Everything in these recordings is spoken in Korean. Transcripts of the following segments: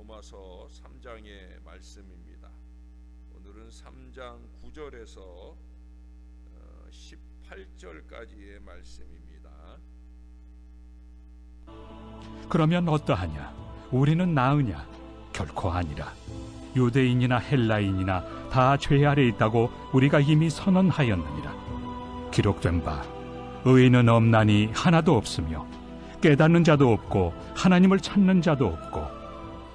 로마서 3장의 말씀입니다. 오늘은 3장 9절에서 18절까지의 말씀입니다. 그러면 어떠하냐? 우리는 나으냐? 결코 아니라. 유대인이나 헬라인이나 다 죄 아래 있다고 우리가 이미 선언하였느니라. 기록된 바 의인은 없나니 하나도 없으며 깨닫는 자도 없고 하나님을 찾는 자도 없고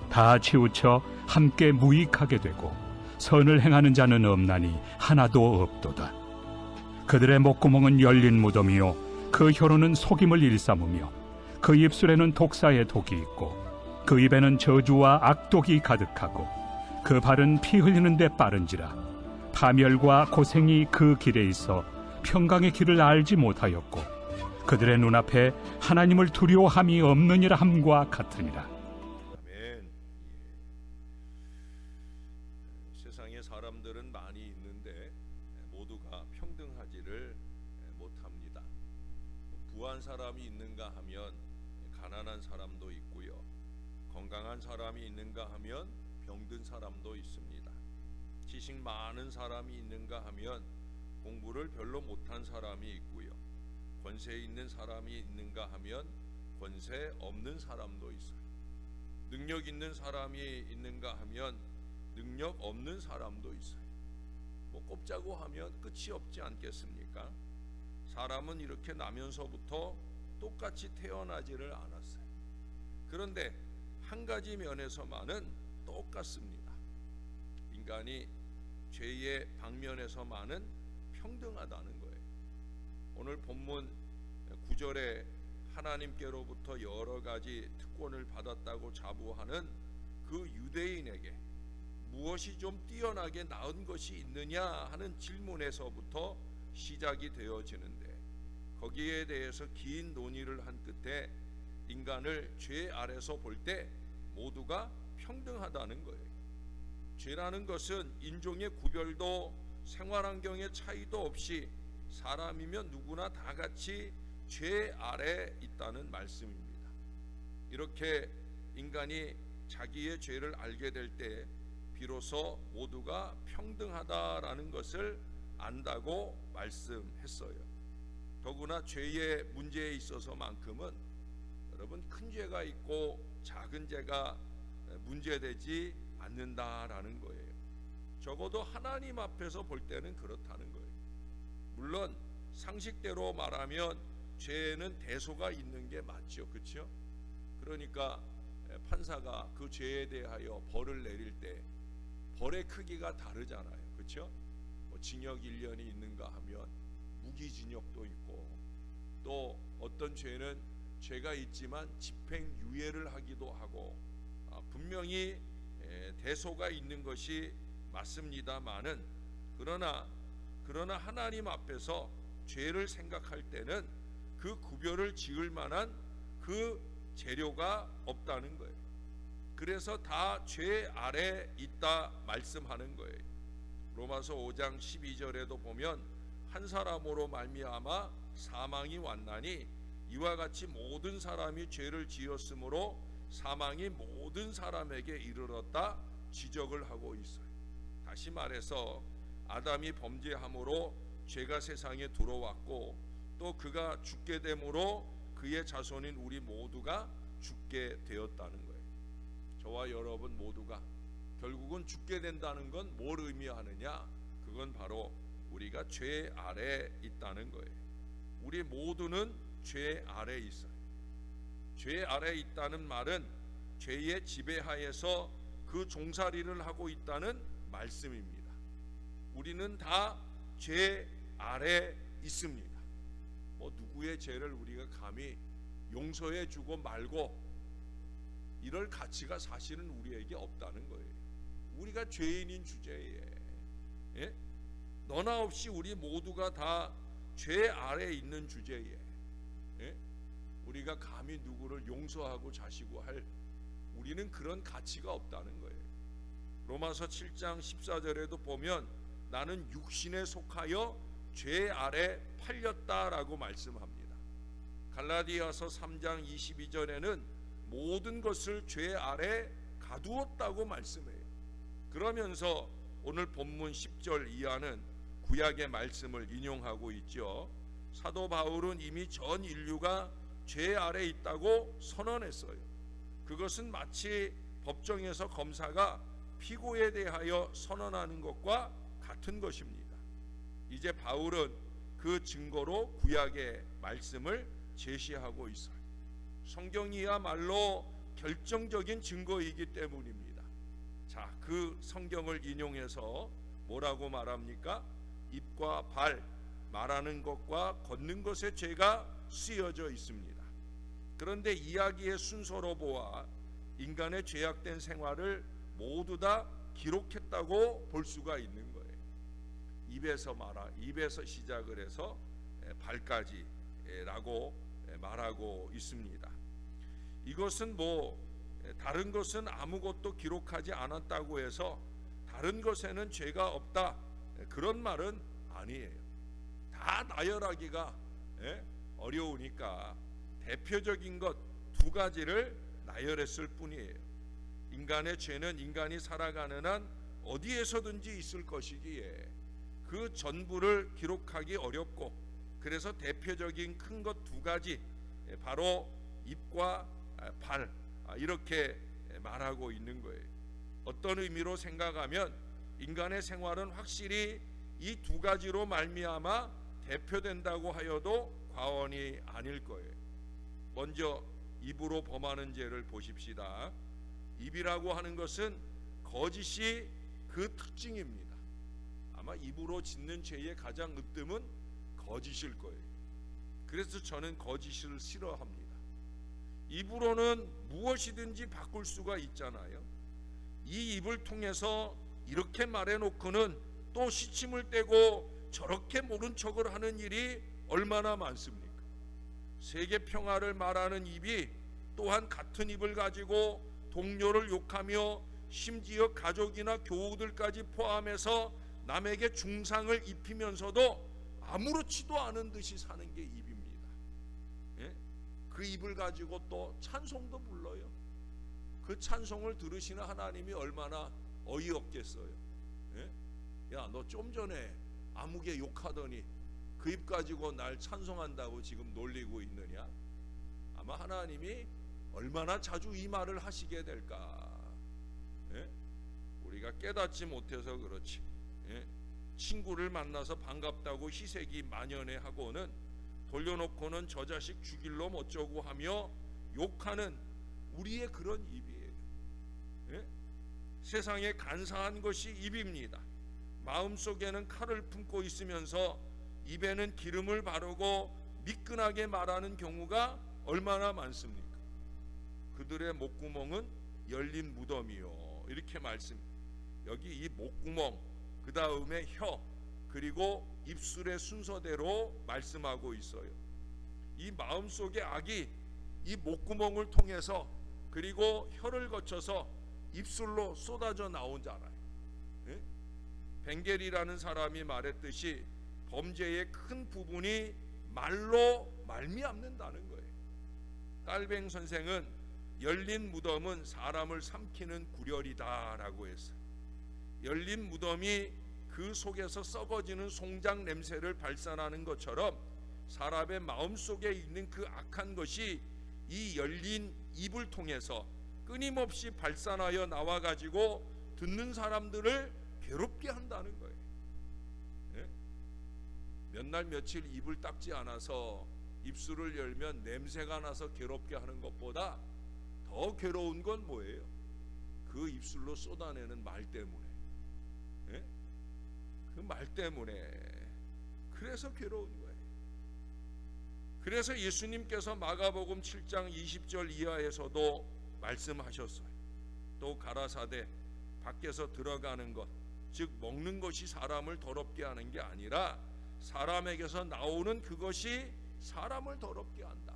다 치우쳐 함께 무익하게 되고 선을 행하는 자는 없나니 하나도 없도다. 그들의 목구멍은 열린 무덤이요 그 혀로는 속임을 일삼으며 그 입술에는 독사의 독이 있고 그 입에는 저주와 악독이 가득하고 그 발은 피 흘리는 데 빠른지라. 파멸과 고생이 그 길에 있어 평강의 길을 알지 못하였고 그들의 눈앞에 하나님을 두려워함이 없느니라 함과 같으니라. 아멘. 세상에 사람들은 많이 있는데 모두가 평등하지를 못합니다. 부한 사람이 있는가 하면 가난한 사람도 있고요, 건강한 사람이 있는가 하면 병든 사람도 있습니다. 지식 많은 사람이 있는가 하면 공부를 별로 못한 사람이 있고요, 권세 있는 사람이 있는가 하면 권세 없는 사람도 있어요. 능력 있는 사람이 있는가 하면 능력 없는 사람도 있어요. 뭐 꼽자고 하면 끝이 없지 않겠습니까? 사람은 이렇게 나면서부터 똑같이 태어나지를 않았어요. 그런데 한 가지 면에서만은 똑같습니다. 인간이 죄의 방면에서만은 평등하다는 거예요. 오늘 본문 9절에 하나님께로부터 여러 가지 특권을 받았다고 자부하는 그 유대인에게 무엇이 좀 뛰어나게 나은 것이 있느냐 하는 질문에서부터 시작이 되어지는데, 거기에 대해서 긴 논의를 한 끝에 인간을 죄 아래서 볼 때 모두가 평등하다는 거예요. 죄라는 것은 인종의 구별도 생활환경의 차이도 없이 사람이면 누구나 다 같이 죄 아래 있다는 말씀입니다. 이렇게 인간이 자기의 죄를 알게 될 때 비로소 모두가 평등하다라는 것을 안다고 말씀했어요. 더구나 죄의 문제에 있어서만큼은 여러분, 큰 죄가 있고 작은 죄가 문제되지 않는다라는 거예요. 적어도 하나님 앞에서 볼 때는 그렇다는 거예요. 물론 상식대로 말하면 죄에는 대소가 있는 게 맞죠, 그렇죠? 그러니까 판사가 그 죄에 대하여 벌을 내릴 때 벌의 크기가 다르잖아요, 그렇죠? 뭐 징역 1년이 있는가 하면 무기징역도 있고, 또 어떤 죄는 죄가 있지만 집행유예를 하기도 하고, 분명히 대소가 있는 것이 맞습니다마는 그러나 하나님 앞에서 죄를 생각할 때는 그 구별을 지을 만한 그 재료가 없다는 거예요. 그래서 다 죄 아래 있다 말씀하는 거예요. 로마서 5장 12절에도 보면 한 사람으로 말미암아 사망이 왔나니 이와 같이 모든 사람이 죄를 지었으므로 사망이 모든 사람에게 이르렀다 지적을 하고 있어요. 다시 말해서 아담이 범죄함으로 죄가 세상에 들어왔고, 또 그가 죽게 됨으로 그의 자손인 우리 모두가 죽게 되었다는 거예요. 저와 여러분 모두가 결국은 죽게 된다는 건 뭘 의미하느냐? 그건 바로 우리가 죄 아래 있다는 거예요. 우리 모두는 죄 아래 있어요. 죄 아래 있다는 말은 죄의 지배하에서 그 종살이를 하고 있다는 말씀입니다. 우리는 다 죄 아래 있습니다. 뭐 누구의 죄를 우리가 감히 용서해 주고 말고 이럴 가치가 사실은 우리에게 없다는 거예요. 우리가 죄인인 주제에, 너나 없이 우리 모두가 다 죄 아래 있는 주제에 우리가 감히 누구를 용서하고 자시고 할, 우리는 그런 가치가 없다는 거예요. 로마서 7장 14절에도 보면 나는 육신에 속하여 죄 아래 팔렸다라고 말씀합니다. 갈라디아서 3장 22절에는 모든 것을 죄 아래 가두었다고 말씀해요. 그러면서 오늘 본문 10절 이하는 구약의 말씀을 인용하고 있죠. 사도 바울은 이미 전 인류가 죄 아래 있다고 선언했어요. 그것은 마치 법정에서 검사가 피고에 대하여 선언하는 것과 같은 것입니다. 이제 바울은 그 증거로 구약의 말씀을 제시하고 있어요. 성경이야말로 결정적인 증거이기 때문입니다. 자, 그 성경을 인용해서 뭐라고 말합니까? 입과 발, 말하는 것과 걷는 것의 죄가 쓰여져 있습니다. 그런데 이야기의 순서로 보아 인간의 죄악된 생활을 모두 다 기록했다고 볼 수가 있는 거예요. 입에서 시작을 해서 발까지라고 말하고 있습니다. 이것은 다른 것은 아무것도 기록하지 않았다고 해서 다른 것에는 죄가 없다, 그런 말은 아니에요. 다 나열하기가 어려우니까 대표적인 것 두 가지를 나열했을 뿐이에요. 인간의 죄는 인간이 살아가는 한 어디에서든지 있을 것이기에 그 전부를 기록하기 어렵고, 그래서 대표적인 큰 것 두 가지, 바로 입과 발, 이렇게 말하고 있는 거예요. 어떤 의미로 생각하면 인간의 생활은 확실히 이 두 가지로 말미암아 대표된다고 하여도 과언이 아닐 거예요. 먼저 입으로 범하는 죄를 보십시다. 입이라고 하는 것은 거짓이 그 특징입니다. 아마 입으로 짓는 죄의 가장 으뜸은 거짓일 거예요. 그래서 저는 거짓을 싫어합니다. 입으로는 무엇이든지 바꿀 수가 있잖아요. 이 입을 통해서 이렇게 말해놓고는 또 시침을 떼고 저렇게 모른 척을 하는 일이 얼마나 많습니까? 세계 평화를 말하는 입이 또한 같은 입을 가지고 동료를 욕하며 심지어 가족이나 교우들까지 포함해서 남에게 중상을 입히면서도 아무렇지도 않은 듯이 사는 게 입입니다. 그 입을 가지고 또 찬송도 불러요. 그 찬송을 들으시는 하나님이 얼마나 어이없겠어요. 야, 너 좀 전에 아무개 욕하더니 그 입 가지고 날 찬송한다고 지금 놀리고 있느냐? 아마 하나님이 얼마나 자주 이 말을 하시게 될까? 우리가 깨닫지 못해서 그렇지. 친구를 만나서 반갑다고 희색이 만연해 하고는 돌려놓고는 저 자식 죽일 놈 어쩌고 하며 욕하는 우리의 그런 입이에요. 세상에 간사한 것이 입입니다. 마음속에는 칼을 품고 있으면서 입에는 기름을 바르고 미끈하게 말하는 경우가 얼마나 많습니까? 그들의 목구멍은 열린 무덤이요, 이렇게 말씀. 여기 이 목구멍, 그 다음에 혀, 그리고 입술의 순서대로 말씀하고 있어요. 이 마음속의 악이 이 목구멍을 통해서 그리고 혀를 거쳐서 입술로 쏟아져 나오잖아요. 벵겔이라는 사람이 말했듯이 범죄의 큰 부분이 말로 말미암는다는 거예요. 깔뱅 선생은 열린 무덤은 사람을 삼키는 구렬이다라고 했어요. 열린 무덤이 그 속에서 썩어지는 송장 냄새를 발산하는 것처럼 사람의 마음속에 있는 그 악한 것이 이 열린 입을 통해서 끊임없이 발산하여 나와가지고 듣는 사람들을 괴롭게 한다는 거예요. 몇 날 며칠 입을 닦지 않아서 입술을 열면 냄새가 나서 괴롭게 하는 것보다 더 괴로운 건 뭐예요? 그 입술로 쏟아내는 말 때문에, 그 말 때문에, 그래서 괴로운 거예요. 그래서 예수님께서 마가복음 7장 20절 이하에서도 말씀하셨어요. 또 가라사대 밖에서 들어가는 것, 즉 먹는 것이 사람을 더럽게 하는 게 아니라 사람에게서 나오는 그것이 사람을 더럽게 한다.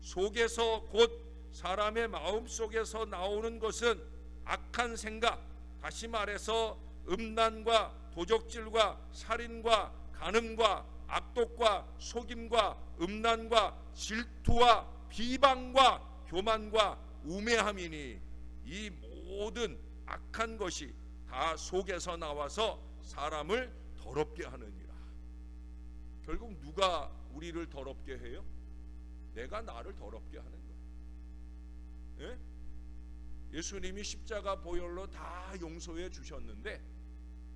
속에서 곧 사람의 마음 속에서 나오는 것은 악한 생각, 다시 말해서 음란과 도적질과 살인과 간음과 악독과 속임과 음란과 질투와 비방과 교만과 우매함이니 이 모든 악한 것이 다 속에서 나와서 사람을 더럽게 하느니라. 결국 누가 우리를 더럽게 해요? 내가 나를 더럽게 하는 거예요. 예? 예수님이 십자가 보혈로 다 용서해 주셨는데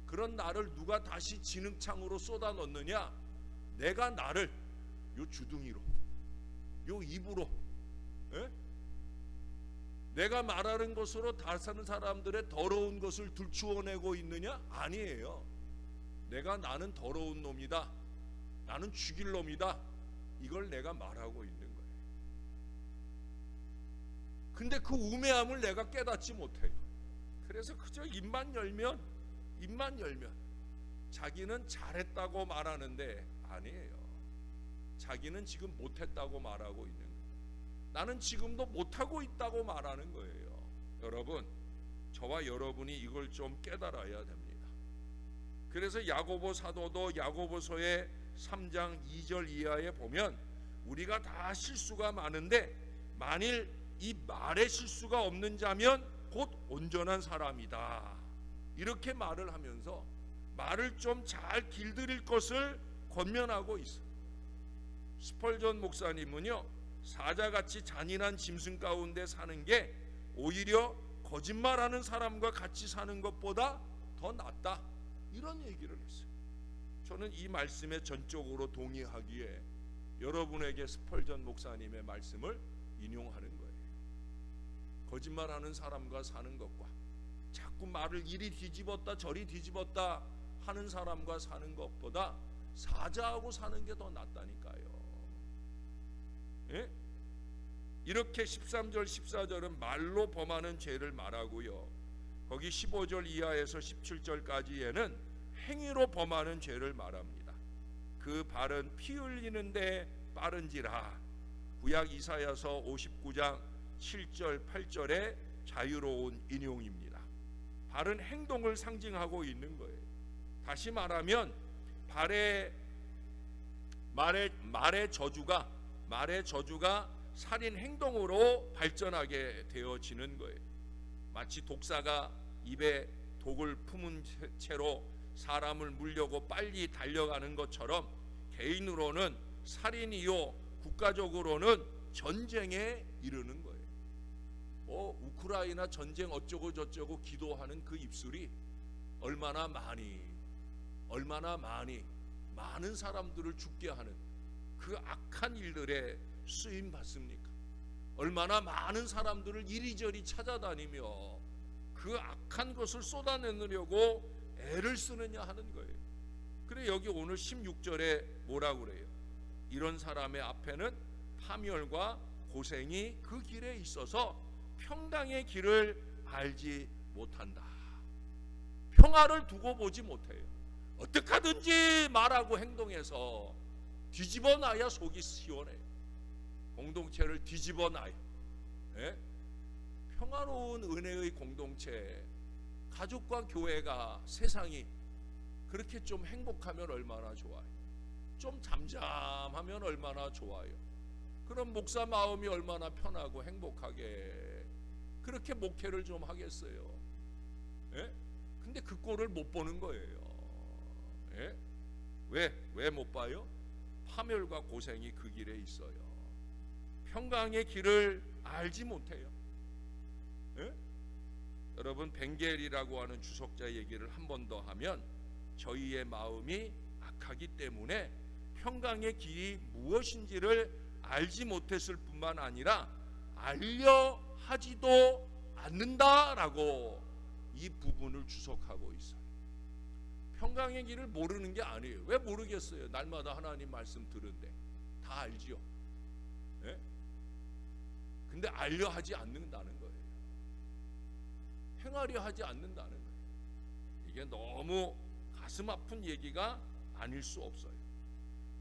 그런 나를 누가 다시 진흙창으로 쏟아 넣느냐? 내가 나를 요 주둥이로, 요 입으로, 예? 내가 말하는 것으로 다른 사람들의 더러운 것을 들추어내고 있느냐? 아니에요. 나는 더러운 놈이다, 나는 죽일 놈이다, 이걸 내가 말하고 있는 거예요. 근데 그 우매함을 내가 깨닫지 못해요. 그래서 그저 입만 열면 자기는 잘했다고 말하는데 아니에요. 자기는 지금 못했다고 말하고 있는 거예요. 나는 지금도 못하고 있다고 말하는 거예요. 여러분, 저와 여러분이 이걸 좀 깨달아야 됩니다. 그래서 야고보 사도도 야고보서의 3장 2절 이하에 보면 우리가 다 실수가 많은데 만일 이 말에 실수가 없는 자면 곧 온전한 사람이다, 이렇게 말을 하면서 말을 좀 잘 길들일 것을 권면하고 있어요. 스펄전 목사님은요, 사자같이 잔인한 짐승 가운데 사는 게 오히려 거짓말하는 사람과 같이 사는 것보다 더 낫다, 이런 얘기를 했어요. 저는 이 말씀에 전적으로 동의하기에 여러분에게 스펄전 목사님의 말씀을 인용하는 거예요. 거짓말하는 사람과 사는 것과 자꾸 말을 이리 뒤집었다 저리 뒤집었다 하는 사람과 사는 것보다 사자하고 사는 게 더 낫다니까요. 예? 이렇게 13절 14절은 말로 범하는 죄를 말하고요, 거기 15절 이하에서 17절까지에는 행위로 범하는 죄를 말합니다. 그 발은 피 흘리는데 빠른지라. 구약 이사야서 59장 7절 8절의 자유로운 인용입니다. 발은 행동을 상징하고 있는 거예요. 다시 말하면 말의 저주가 살인 행동으로 발전하게 되어지는 거예요. 마치 독사가 입에 독을 품은 채로 사람을 물려고 빨리 달려가는 것처럼 개인으로는 살인이요, 국가적으로는 전쟁에 이르는 거예요. 우크라이나 전쟁 어쩌고 저쩌고 기도하는 그 입술이 얼마나 많은 사람들을 죽게 하는 그 악한 일들에 쓰임 받습니까? 얼마나 많은 사람들을 이리저리 찾아다니며 그 악한 것을 쏟아내려고 애를 쓰느냐 하는 거예요. 그래 여기 오늘 16절에 뭐라고 그래요? 이런 사람의 앞에는 파멸과 고생이 그 길에 있어서 평강의 길을 알지 못한다. 평화를 두고 보지 못해요. 어떻게 하든지 말하고 행동해서 뒤집어 놔야 속이 시원해요. 공동체를 뒤집어 놔요. 예? 평화로운 은혜의 공동체, 가족과 교회가, 세상이 그렇게 좀 행복하면 얼마나 좋아요. 좀 잠잠하면 얼마나 좋아요. 그럼 목사 마음이 얼마나 편하고 행복하게 그렇게 목회를 좀 하겠어요. 예? 근데 그 꼴을 못 보는 거예요. 예? 왜 못 봐요? 파멸과 고생이 그 길에 있어요. 평강의 길을 알지 못해요. 예? 여러분, 벵겔이라고 하는 주석자 얘기를 한 번 더 하면 저희의 마음이 악하기 때문에 평강의 길이 무엇인지를 알지 못했을 뿐만 아니라 알려 하지도 않는다라고 이 부분을 주석하고 있어요. 평강의 길을 모르는 게 아니에요. 왜 모르겠어요? 날마다 하나님 말씀 들은데 다 알지요. 예? 근데 알려 하지 않는다는 거예요. 행하려 하지 않는다는 거예요. 이게 너무 가슴 아픈 얘기가 아닐 수 없어요.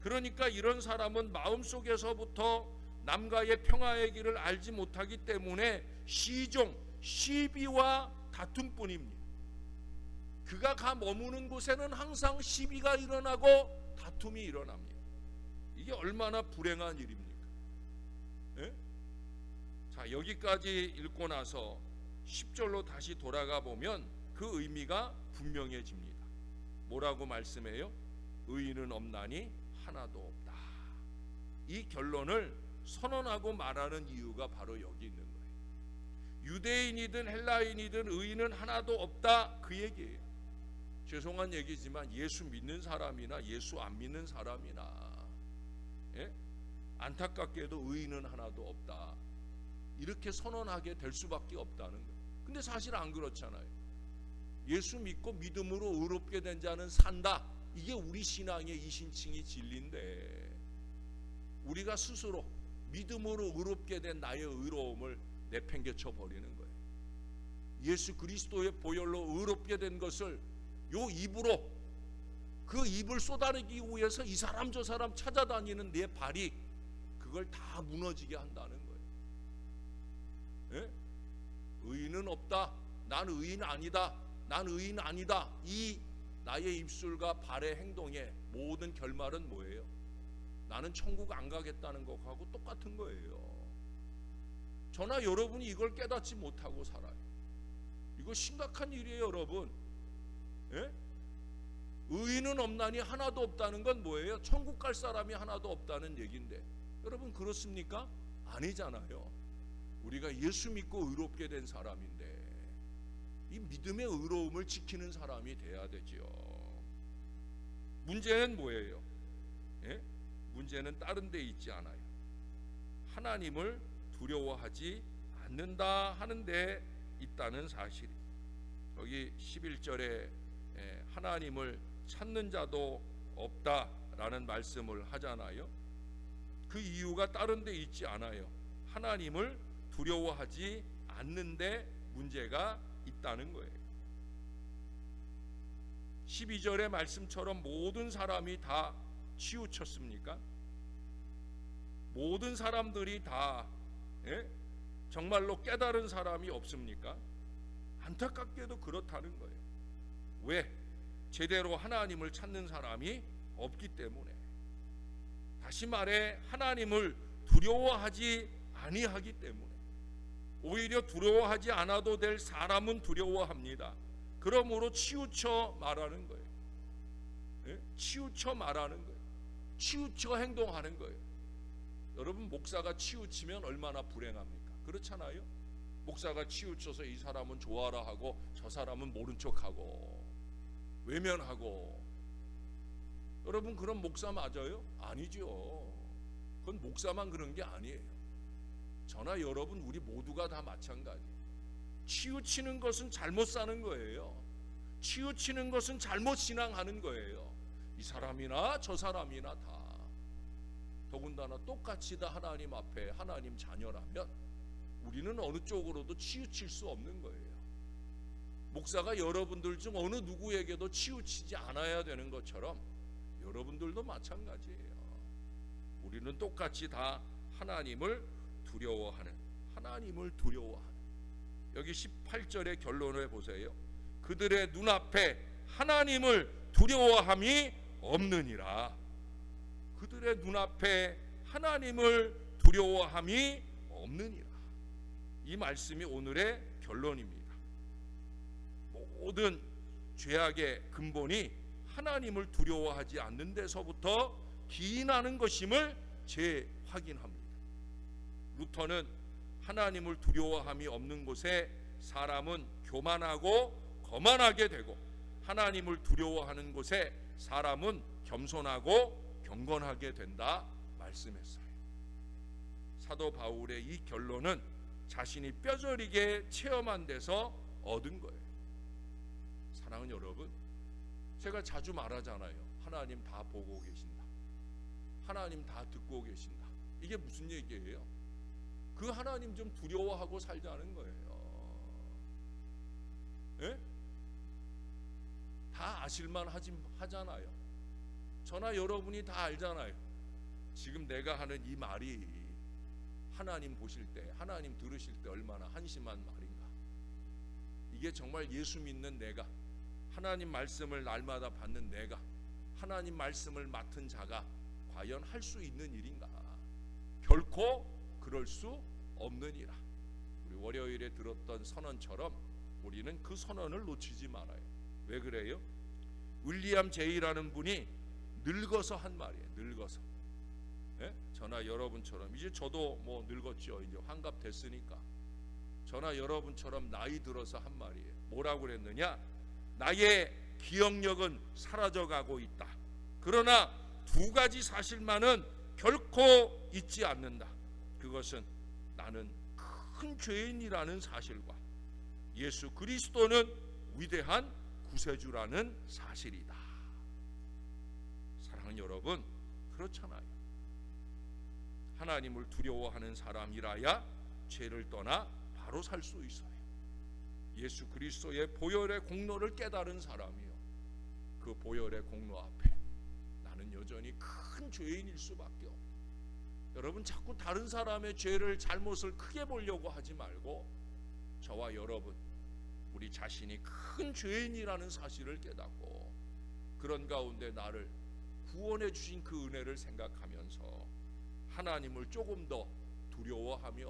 그러니까 이런 사람은 마음속에서부터 남과의 평화의 길을 알지 못하기 때문에 시비와 다툼뿐입니다. 그가 가 머무는 곳에는 항상 시비가 일어나고 다툼이 일어납니다. 이게 얼마나 불행한 일입니까? 예? 자, 여기까지 읽고 나서 10절로 다시 돌아가 보면 그 의미가 분명해집니다. 뭐라고 말씀해요? 의인은 없나니 하나도 없다. 이 결론을 선언하고 말하는 이유가 바로 여기 있는 거예요. 유대인이든 헬라인이든 의인은 하나도 없다, 그 얘기예요. 죄송한 얘기지만 예수 믿는 사람이나 예수 안 믿는 사람이나 안타깝게도 의인은 하나도 없다, 이렇게 선언하게 될 수밖에 없다는 거예요. 근데 사실 안 그렇잖아요. 예수 믿고 믿음으로 의롭게 된 자는 산다, 이게 우리 신앙의 이신칭이 진리인데, 우리가 스스로 믿음으로 의롭게 된 나의 의로움을 내팽개쳐 버리는 거예요. 예수 그리스도의 보혈로 의롭게 된 것을 요 입으로, 그 입을 쏟아내기 위해서 이 사람 저 사람 찾아다니는 내 발이 그걸 다 무너지게 한다는 거예요. 의인은 없다, 난 의인 아니다, 난 의인 아니다, 이 나의 입술과 발의 행동의 모든 결말은 뭐예요? 나는 천국 안 가겠다는 것하고 똑같은 거예요. 저나 여러분이 이걸 깨닫지 못하고 살아요. 이거 심각한 일이에요, 여러분. 의인은 없나니 하나도 없다는 건 뭐예요? 천국 갈 사람이 하나도 없다는 얘기인데, 여러분 그렇습니까? 아니잖아요. 우리가 예수 믿고 의롭게 된 사람인데 이 믿음의 의로움을 지키는 사람이 돼야 되지요. 문제는 뭐예요? 문제는 다른 데 있지 않아요. 하나님을 두려워하지 않는다 하는 데 있다는 사실. 여기 11절에 하나님을 찾는 자도 없다라는 말씀을 하잖아요. 그 이유가 다른 데 있지 않아요. 하나님을 두려워하지 않는데 문제가 있다는 거예요. 12절의 말씀처럼 모든 사람이 다 치우쳤습니까? 모든 사람들이 다 정말로 깨달은 사람이 없습니까? 안타깝게도 그렇다는 거예요. 왜? 제대로 하나님을 찾는 사람이 없기 때문에. 다시 말해 하나님을 두려워하지 아니하기 때문에. 오히려 두려워하지 않아도 될 사람은 두려워합니다. 그러므로 치우쳐 말하는 거예요. 치우쳐 말하는 거예요. 치우쳐 행동하는 거예요. 여러분, 목사가 치우치면 얼마나 불행합니까? 그렇잖아요. 목사가 치우쳐서 이 사람은 좋아라 하고 저 사람은 모른 척하고 외면하고. 여러분, 그런 목사 맞아요? 아니죠. 그건 목사만 그런 게 아니에요. 저나 여러분, 우리 모두가 다 마찬가지예요. 치우치는 것은 잘못 사는 거예요. 치우치는 것은 잘못 신앙하는 거예요. 이 사람이나 저 사람이나 다. 더군다나 똑같이 다 하나님 앞에 하나님 자녀라면 우리는 어느 쪽으로도 치우칠 수 없는 거예요. 목사가 여러분들 중 어느 누구에게도 치우치지 않아야 되는 것처럼 여러분들도 마찬가지예요. 우리는 똑같이 다 하나님을 두려워하는, 하나님을 두려워하는. 여기 18절의 결론을 보세요. 그들의 눈앞에 하나님을 두려워함이 없느니라. 그들의 눈앞에 하나님을 두려워함이 없느니라. 이 말씀이 오늘의 결론입니다. 모든 죄악의 근본이 하나님을 두려워하지 않는 데서부터 기인하는 것임을 재확인합니다. 루터는 하나님을 두려워함이 없는 곳에 사람은 교만하고 거만하게 되고, 하나님을 두려워하는 곳에 사람은 겸손하고 경건하게 된다 말씀했어요. 사도 바울의 이 결론은 자신이 뼈저리게 체험한 데서 얻은 거예요. 사랑하는 여러분, 제가 자주 말하잖아요. 하나님 다 보고 계신다. 하나님 다 듣고 계신다. 이게 무슨 얘기예요? 그 하나님 좀 두려워하고 살자는 거예요. 다 아실만 하잖아요. 저나 여러분이 다 알잖아요. 지금 내가 하는 이 말이 하나님 보실 때, 하나님 들으실 때 얼마나 한심한 말인가. 이게 정말 예수 믿는 내가, 하나님 말씀을 날마다 받는 내가, 하나님 말씀을 맡은 자가 과연 할 수 있는 일인가? 결코 그럴 수 없느니라. 우리 우리 월요일에 들었던 선언처럼 우리는 그 선언을 놓치지 말아요. 왜 그래요? 윌리엄 제이라는 분이 늙어서 한 말이에요. 늙어서. 예? 저나 여러분처럼 이제 저도 뭐 늙었죠. 이제 환갑 됐으니까. 저나 여러분처럼 나이 들어서 한 말이에요. 뭐라고 그랬느냐? 나의 기억력은 사라져가고 있다. 그러나 두 가지 사실만은 결코 잊지 않는다. 그것은 나는 큰 죄인이라는 사실과 예수 그리스도는 위대한 구세주라는 사실이다. 사랑하는 여러분, 그렇잖아요. 하나님을 두려워하는 사람이라야 죄를 떠나 바로 살 수 있어요. 예수 그리스도의 보혈의 공로를 깨달은 사람이요, 그 보혈의 공로 앞에 나는 여전히 큰 죄인일 수밖에 없다. 여러분, 자꾸 다른 사람의 죄를, 잘못을 크게 보려고 하지 말고 저와 여러분, 우리 자신이 큰 죄인이라는 사실을 깨닫고 그런 가운데 나를 구원해 주신 그 은혜를 생각하면서 하나님을 조금 더 두려워하며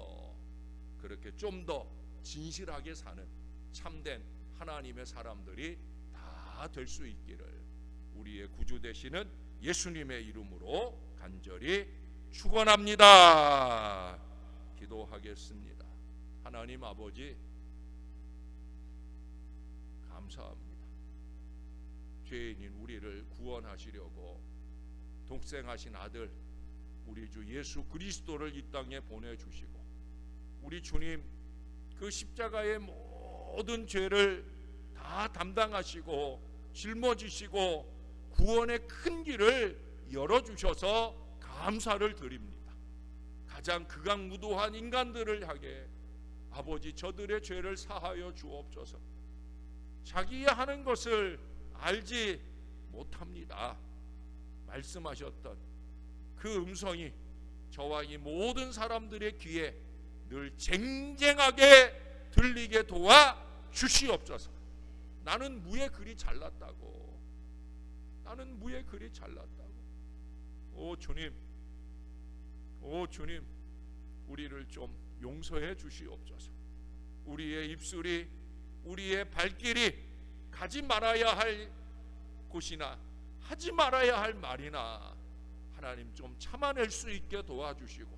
그렇게 좀 더 진실하게 사는 참된 하나님의 사람들이 다 될 수 있기를 우리의 구주 되시는 예수님의 이름으로 간절히 축원합니다. 기도하겠습니다. 하나님 아버지, 감사합니다. 죄인인 우리를 구원하시려고 독생하신 아들 우리 주 예수 그리스도를 이 땅에 보내주시고, 우리 주님 그 십자가의 모든 죄를 다 담당하시고 짊어지시고 구원의 큰 길을 열어주셔서 감사를 드립니다. 가장 극악무도한 인간들을 향해 아버지, 저들의 죄를 사하여 주옵소서. 자기의 하는 것을 알지 못합니다. 말씀하셨던 그 음성이 저와 이 모든 사람들의 귀에 늘 쟁쟁하게 들리게 도와 주시옵소서. 나는 무에 그리 잘났다고. 나는 무에 그리 잘났다고. 오 주님, 우리를 좀 용서해 주시옵소서. 우리의 입술이, 우리의 발길이 가지 말아야 할 곳이나 하지 말아야 할 말이나 하나님 좀 참아낼 수 있게 도와주시고,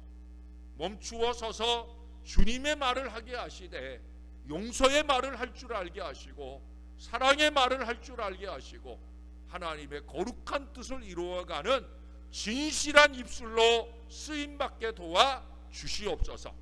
멈추어 서서 주님의 말을 하게 하시되 용서의 말을 할 줄 알게 하시고 사랑의 말을 할 줄 알게 하시고 하나님의 거룩한 뜻을 이루어가는 진실한 입술로 쓰임받게 도와 주시옵소서.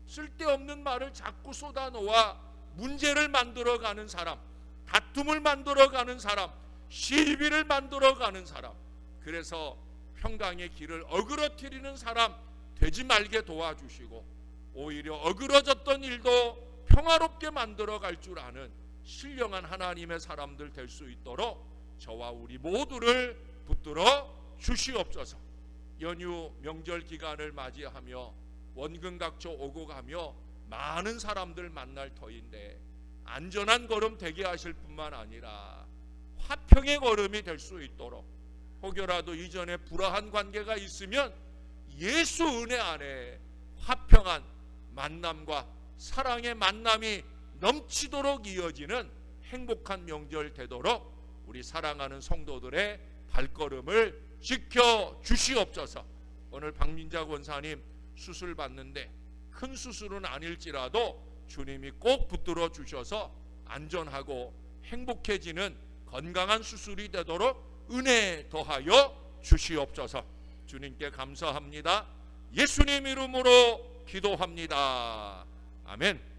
쓸데없는 말을 자꾸 쏟아놓아 문제를 만들어가는 사람, 다툼을 만들어가는 사람, 시비를 만들어가는 사람, 그래서 평강의 길을 어그러뜨리는 사람 되지 말게 도와주시고, 오히려 어그러졌던 일도 평화롭게 만들어갈 줄 아는 신령한 하나님의 사람들 될 수 있도록 저와 우리 모두를 붙들어 주시옵소서. 연휴 명절 기간을 맞이하며 원근각초 오고 가며 많은 사람들 만날 터인데 안전한 걸음 되게 하실 뿐만 아니라 화평의 걸음이 될 수 있도록, 혹여라도 이전에 불화한 관계가 있으면 예수 은혜 안에 화평한 만남과 사랑의 만남이 넘치도록 이어지는 행복한 명절 되도록 우리 사랑하는 성도들의 발걸음을 지켜 주시옵소서. 오늘 박민자 권사님 수술 받는데 큰 수술은 아닐지라도 주님이 꼭 붙들어 주셔서 안전하고 행복해지는 건강한 수술이 되도록 은혜 더하여 주시옵소서. 주님께 감사합니다. 예수님 이름으로 기도합니다. 아멘.